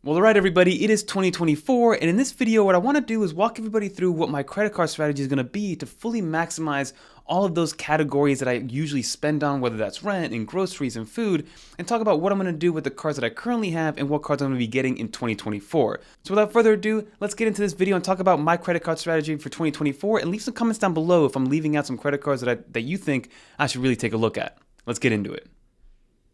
Well, alright everybody, it is 2024, and in this video what I want to do is walk everybody through what my credit card strategy is going to be to fully maximize all of those categories that I usually spend on, whether that's rent and groceries and food, and talk about what I'm going to do with the cards that I currently have and what cards I'm going to be getting in 2024. So without further ado, let's get into this video and talk about my credit card strategy for 2024, and leave some comments down below if I'm leaving out some credit cards that you think I should really take a look at. Let's get into it.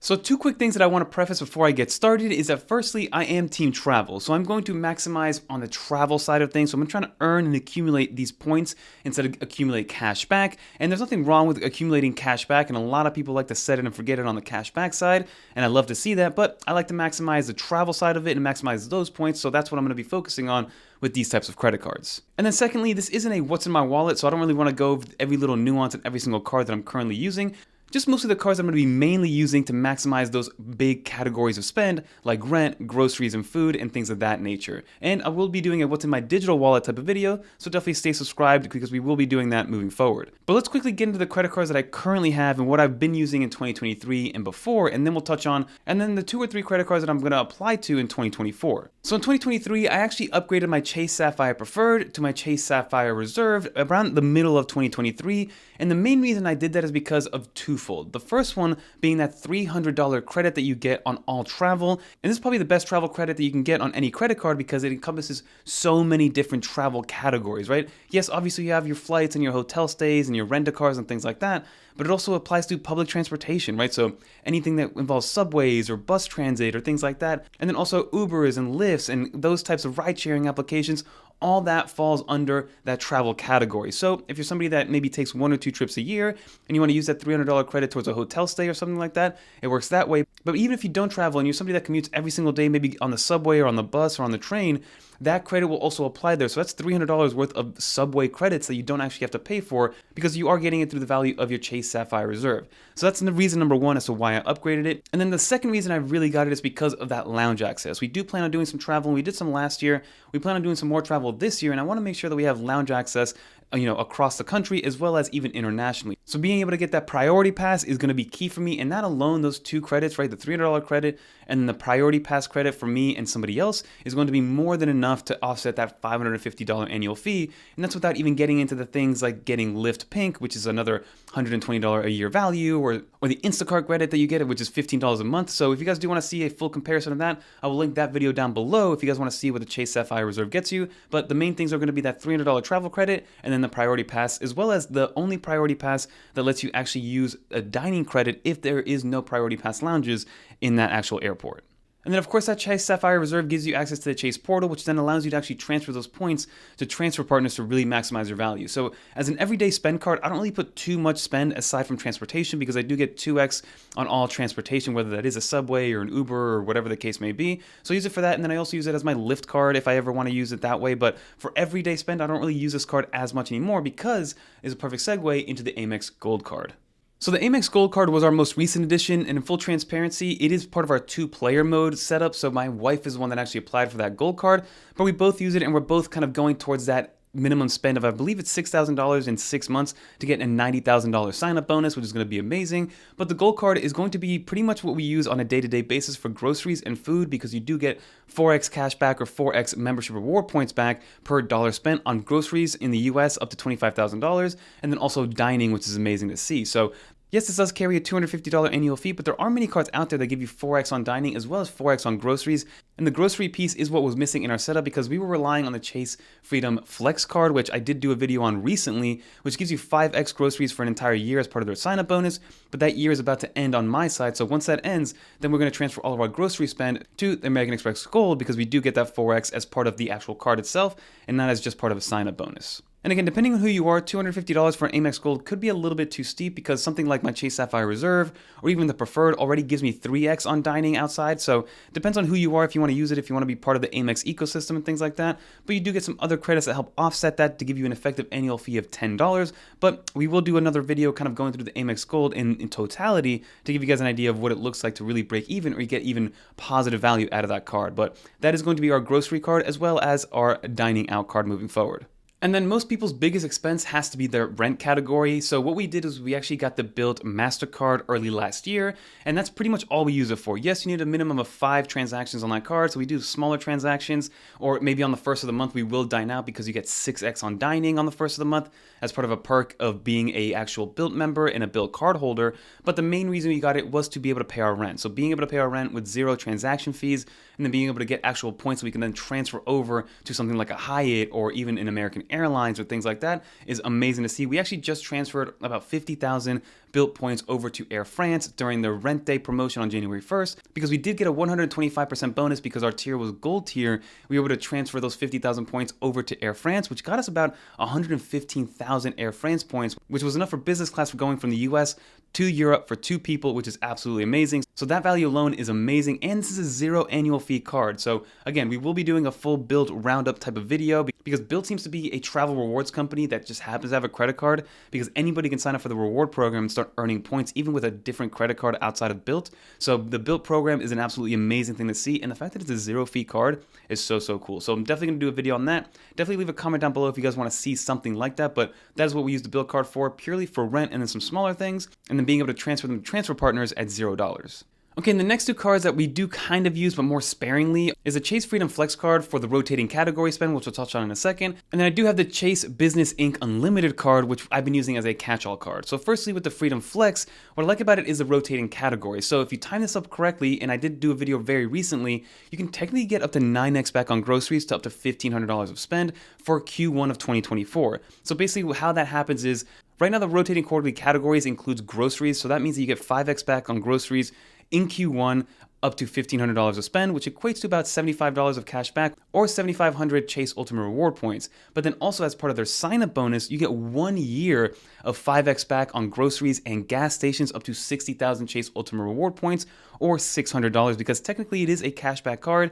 So two quick things that I want to preface before I get started is that firstly, I am team travel. So I'm going to maximize on the travel side of things. So I'm trying to earn and accumulate these points instead of accumulate cash back. And there's nothing wrong with accumulating cash back. And a lot of people like to set it and forget it on the cash back side. And I love to see that, but I like to maximize the travel side of it and maximize those points. So that's what I'm going to be focusing on with these types of credit cards. And then secondly, this isn't a what's in my wallet. So I don't really want to go over every little nuance in every single card that I'm currently using. Just mostly the cards I'm going to be mainly using to maximize those big categories of spend, like rent, groceries, and food, and things of that nature. And I will be doing a what's in my digital wallet type of video, so definitely stay subscribed because we will be doing that moving forward. But let's quickly get into the credit cards that I currently have and what I've been using in 2023 and before, and then we'll touch on, and then the 2 or 3 credit cards that I'm going to apply to in 2024. So in 2023, I actually upgraded my Chase Sapphire Preferred to my Chase Sapphire Reserve around the middle of 2023, and the main reason I did that is because of twofold. The first one being that $300 credit that you get on all travel, and this is probably the best travel credit that you can get on any credit card because it encompasses so many different travel categories, right? Yes, obviously you have your flights and your hotel stays and your rent-a-cars and things like that, but it also applies to public transportation, right? So anything that involves subways or bus transit or things like that, and then also Ubers and Lyfts and those types of ride-sharing applications, all that falls under that travel category. So if you're somebody that maybe takes 1 or 2 trips a year and you want to use that $300 credit towards a hotel stay or something like that, it works that way. But even if you don't travel and you're somebody that commutes every single day, maybe on the subway or on the bus or on the train, that credit will also apply there. So that's $300 worth of subway credits that you don't actually have to pay for because you are getting it through the value of your Chase Sapphire Reserve. So that's the reason number one as to why I upgraded it. And then the second reason I really got it is because of that lounge access. We do plan on doing some travel, and we did some last year. We plan on doing some more travel this year, and I want to make sure that we have lounge access across the country as well as even internationally. So being able to get that priority pass is going to be key for me, and that alone, those 2 credits, right, the $300 credit and then the priority pass credit for me and somebody else is going to be more than enough to offset that $550 annual fee, and that's without even getting into the things like getting Lyft Pink, which is another $120 a year value, or the Instacart credit that you get, which is $15 a month. So if you guys do want to see a full comparison of that, I will link that video down below if you guys want to see what the Chase Sapphire Reserve gets you. But the main things are going to be that $300 travel credit and then the priority pass, as well as the only priority pass that lets you actually use a dining credit if there is no priority pass lounges in that actual airport. And then of course that Chase Sapphire Reserve gives you access to the Chase portal, which then allows you to actually transfer those points to transfer partners to really maximize your value. So as an everyday spend card, I don't really put too much spend aside from transportation because I do get 2x on all transportation, whether that is a subway or an Uber or whatever the case may be. So I use it for that, and then I also use it as my Lyft card if I ever want to use it that way. But for everyday spend, I don't really use this card as much anymore because it's a perfect segue into the Amex Gold Card. So the Amex Gold Card was our most recent addition, and in full transparency, it is part of our 2-player mode setup. So my wife is the one that actually applied for that Gold Card, but we both use it, and we're both kind of going towards that minimum spend of, I believe it's $6,000 in 6 months to get a $90,000 sign-up bonus, which is going to be amazing. But the Gold Card is going to be pretty much what we use on a day-to-day basis for groceries and food because you do get 4x cash back or 4x membership reward points back per dollar spent on groceries in the US up to $25,000, and then also dining, which is amazing to see. So yes, this does carry a $250 annual fee, but there are many cards out there that give you 4x on dining as well as 4x on groceries. And the grocery piece is what was missing in our setup because we were relying on the Chase Freedom Flex card, which I did do a video on recently, which gives you 5x groceries for an entire year as part of their sign-up bonus. But that year is about to end on my side. So once that ends, then we're going to transfer all of our grocery spend to the American Express Gold because we do get that 4x as part of the actual card itself and not as just part of a sign-up bonus. And again, depending on who you are, $250 for an Amex Gold could be a little bit too steep because something like my Chase Sapphire Reserve or even the Preferred already gives me 3x on dining outside. So it depends on who you are, if you want to use it, if you want to be part of the Amex ecosystem and things like that. But you do get some other credits that help offset that to give you an effective annual fee of $10. But we will do another video kind of going through the Amex Gold in totality to give you guys an idea of what it looks like to really break even or you get even positive value out of that card. But that is going to be our grocery card as well as our dining out card moving forward. And then most people's biggest expense has to be their rent category. So what we did is we actually got the Bilt MasterCard early last year, and that's pretty much all we use it for. Yes, you need a minimum of 5 transactions on that card, so we do smaller transactions, or maybe on the first of the month we will dine out because you get 6x on dining on the first of the month as part of a perk of being a actual Bilt member and a Bilt card holder. But the main reason we got it was to be able to pay our rent. So being able to pay our rent with 0 transaction fees, and then being able to get actual points we can then transfer over to something like a Hyatt or even an American Airlines or things like that is amazing to see. We actually just transferred about 50,000 Bilt points over to Air France during their rent day promotion on January 1st because we did get a 125% bonus because our tier was gold tier. We were able to transfer those 50,000 points over to Air France, which got us about 115,000 Air France points, which was enough for business class for going from the US to Europe for 2 people, which is absolutely amazing. So that value alone is amazing, and this is a 0 annual fee card. So again, we will be doing a full Bilt roundup type of video because Bilt seems to be a travel rewards company that just happens to have a credit card because anybody can sign up for the reward program and start earning points even with a different credit card outside of Bilt. So the Bilt program is an absolutely amazing thing to see, and the fact that it's a 0 fee card is so cool. So I'm definitely going to do a video on that. Definitely leave a comment down below if you guys want to see something like that, but that is what we use the Bilt card for, purely for rent and then some smaller things, and then being able to transfer them to transfer partners at $0. Okay, and the next 2 cards that we do kind of use but more sparingly is a Chase Freedom Flex card for the rotating category spend, which we'll touch on in a second. And then I do have the Chase Business Inc. Unlimited card, which I've been using as a catch-all card. So firstly, with the Freedom Flex, what I like about it is the rotating category. So if you time this up correctly, and I did do a video very recently, you can technically get up to 9x back on groceries to up to $1,500 of spend for Q1 of 2024. So basically how that happens is, right now the rotating quarterly categories includes groceries, so that means that you get 5x back on groceries in Q1 up to $1,500 of spend, which equates to about $75 of cash back or 7,500 Chase Ultimate Reward points. But then also as part of their sign-up bonus, you get 1 year of 5x back on groceries and gas stations up to 60,000 Chase Ultimate Reward points or $600 because technically it is a cashback card.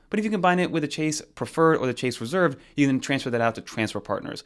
But if you combine it with the Chase Preferred or the Chase Reserve, you can transfer that out to transfer partners.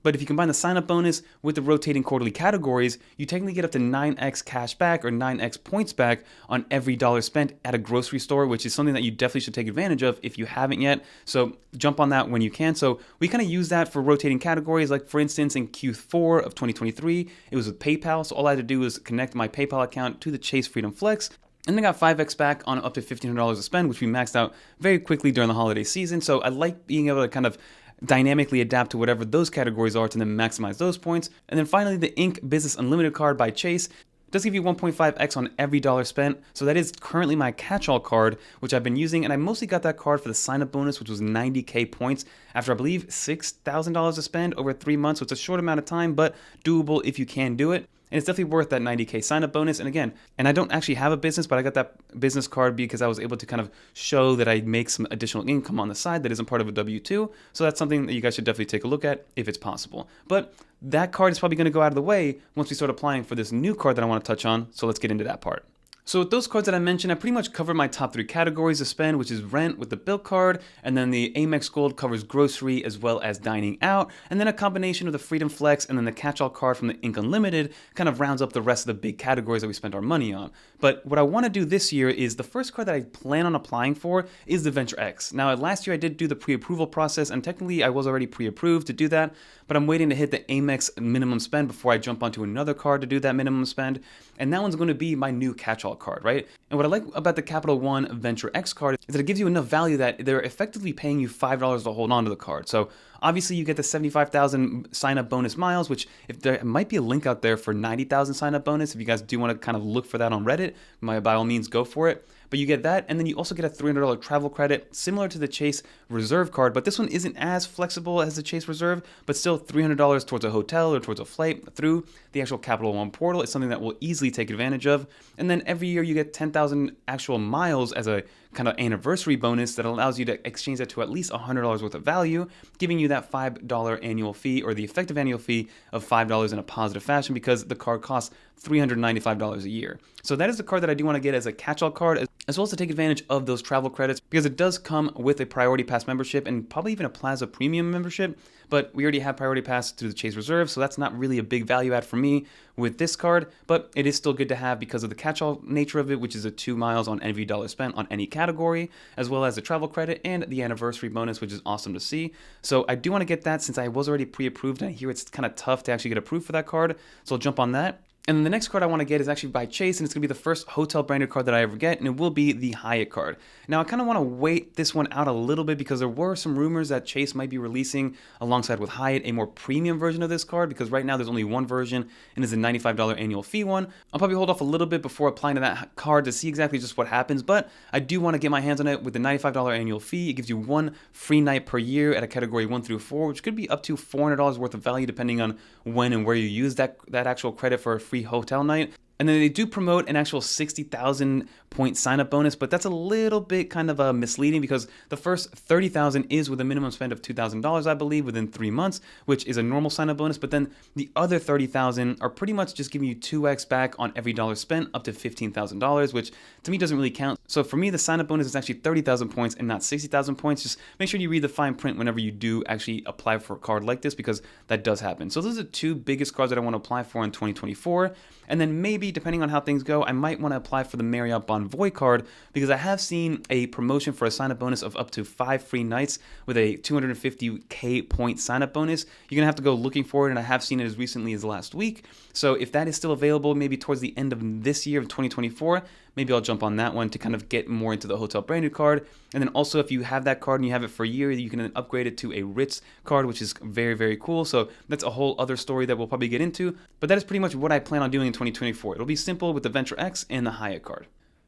But if you combine the sign-up bonus with the rotating quarterly categories, you technically get up to 9x cash back or 9x points back on every dollar spent at a grocery store, which is something that you definitely should take advantage of if you haven't yet. So jump on that when you can. So we kind of use that for rotating categories. Like for instance, in Q4 of 2023, it was with PayPal. So all I had to do was connect my PayPal account to the Chase Freedom Flex. And I got 5x back on up to $1,500 of spend, which we maxed out very quickly during the holiday season. So I like being able to kind of dynamically adapt to whatever those categories are to then maximize those points. And then finally, the Inc. Business Unlimited card by Chase does give you 1.5x on every dollar spent. So that is currently my catch-all card, which I've been using. And I mostly got that card for the sign-up bonus, which was 90K points after, I believe, $6,000 to spend over 3 months. So it's a short amount of time, but doable if you can do it. And it's definitely worth that 90K sign-up bonus. And again, and I don't actually have a business, but I got that business card because I was able to kind of show that I make some additional income on the side that isn't part of a W-2. So that's something that you guys should definitely take a look at if it's possible. But that card is probably going to go out of the way once we start applying for this new card that I want to touch on. So let's get into that part. So with those cards that I mentioned, I pretty much covered my top 3 categories of spend, which is rent with the Bilt card, and then the Amex Gold covers grocery as well as dining out, and then a combination of the Freedom Flex and then the catch-all card from the Inc. Unlimited kind of rounds up the rest of the big categories that we spend our money on. But what I want to do this year is the first card that I plan on applying for is the Venture X. Now last year I did do the pre-approval process, and technically I was already pre-approved to do that, but I'm waiting to hit the Amex minimum spend before I jump onto another card to do that minimum spend, and that one's going to be my new catch-all card, right? And what I like about the Capital One Venture X card is that it gives you enough value that they're effectively paying you $5 to hold on to the card. So obviously you get the 75,000 sign-up bonus miles, which if there might be a link out there for 90,000 sign-up bonus, if you guys do want to kind of look for that on Reddit, by all means go for it. But you get that, and then you also get a $300 travel credit, similar to the Chase Reserve card, but this one isn't as flexible as the Chase Reserve, but still $300 towards a hotel or towards a flight through the actual Capital One portal. It's something that we'll easily take advantage of. And then every year you get 10,000 actual miles as a kind of anniversary bonus that allows you to exchange that to at least $100 worth of value, giving you that $5 annual fee, or the effective annual fee of $5 in a positive fashion, because the card costs $395 a year. So that is the card that I do want to get as a catch-all card, as well as to take advantage of those travel credits, because it does come with a Priority Pass membership and probably even a Plaza Premium membership, but we already have Priority Pass through the Chase Reserve, so that's not really a big value add for me with this card, but it is still good to have because of the catch-all nature of it, which is a 2 miles on every dollar spent on any category, as well as the travel credit and the anniversary bonus, which is awesome to see. So I do want to get that since I was already pre-approved, and I hear it's kind of tough to actually get approved for that card, so I'll jump on that. And then the next card I want to get is actually by Chase, and it's going to be the first hotel branded card that I ever get, and it will be the Hyatt Card. Now, I kind of want to wait this one out a little bit because there were some rumors that Chase might be releasing, alongside with Hyatt, a more premium version of this card, because right now there's only one version, and it's a $95 annual fee one. I'll probably hold off a little bit before applying to that card to see exactly just what happens, but I do want to get my hands on it with the $95 annual fee. It gives you one free night per year at a category 1 through 4, which could be up to $400 worth of value depending on when and where you use that actual credit for a free hotel night. And then they do promote an actual 60,000 point sign-up bonus, but that's a little bit kind of misleading because the first 30,000 is with a minimum spend of $2,000, I believe, within 3 months, which is a normal sign-up bonus. But then the other 30,000 are pretty much just giving you 2x back on every dollar spent, up to $15,000, which to me doesn't really count. So for me, the sign-up bonus is actually 30,000 points and not 60,000 points. Just make sure you read the fine print whenever you do actually apply for a card like this, because that does happen. So those are the two biggest cards that I want to apply for in 2024. And then maybe, depending on how things go, I might want to apply for the Marriott Bonvoy card, because I have seen a promotion for a sign-up bonus of up to 5 free nights with a 250k point sign-up bonus. You're going to have to go looking for it, and I have seen it as recently as last week. So if that is still available, maybe towards the end of this year of 2024, maybe I'll jump on that one to kind of get more into the hotel branded card. And then also, if you have that card and you have it for a year, you can then upgrade it to a Ritz card, which is very, very cool. So that's a whole other story that we'll probably get into. But that is pretty much what I plan on doing in 2024. It'll be simple with the Venture X and the Hyatt card.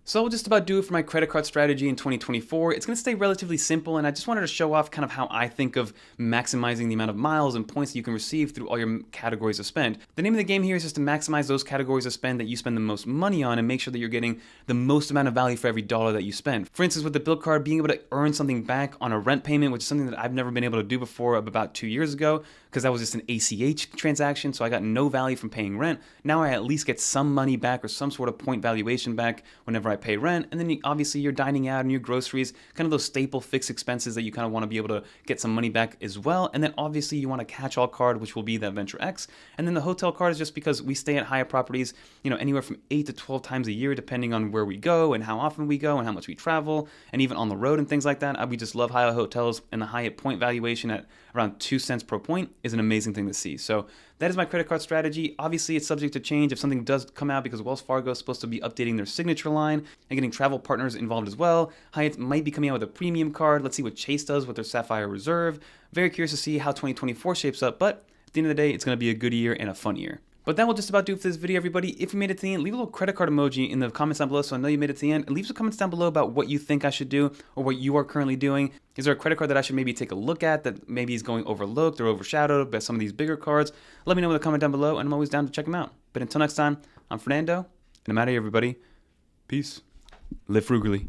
So I'll just about do it for my credit card strategy in 2024. It's going to stay relatively simple, and I just wanted to show off kind of how I think of maximizing the amount of miles and points that you can receive through all your categories of spend. The name of the game here is just to maximize those categories of spend that you spend the most money on and make sure that you're getting the most amount of value for every dollar that you spend. For instance, with the Bilt Card, being able to earn something back on a rent payment, which is something that I've never been able to do before about 2 years ago, because that was just an ACH transaction, so I got no value from paying rent. Now I at least get some money back or some sort of point valuation back whenever I pay rent. And then obviously you're dining out and your groceries, kind of those staple fixed expenses that you kind of want to be able to get some money back as well. And then obviously you want a catch-all card, which will be that Venture X. And then the hotel card is just because we stay at Hyatt properties, anywhere from 8 to 12 times a year, depending on where we go and how often we go and how much we travel, and even on the road and things like that. We just love Hyatt hotels, and the Hyatt point valuation at around 2 cents per point is an amazing thing to see. So that is my credit card strategy. Obviously, it's subject to change if something does come out, because Wells Fargo is supposed to be updating their signature line and getting travel partners involved as well. Hyatt might be coming out with a premium card. Let's see what Chase does with their Sapphire Reserve. Very curious to see how 2024 shapes up, but at the end of the day, it's going to be a good year and a fun year. But that will just about do it for this video, everybody. If you made it to the end, leave a little credit card emoji in the comments down below so I know you made it to the end. And leave some comments down below about what you think I should do or what you are currently doing. Is there a credit card that I should maybe take a look at that maybe is going overlooked or overshadowed by some of these bigger cards? Let me know in the comment down below, and I'm always down to check them out. But until next time, I'm Fernando, and I'm out of here, everybody. Peace. Live frugally.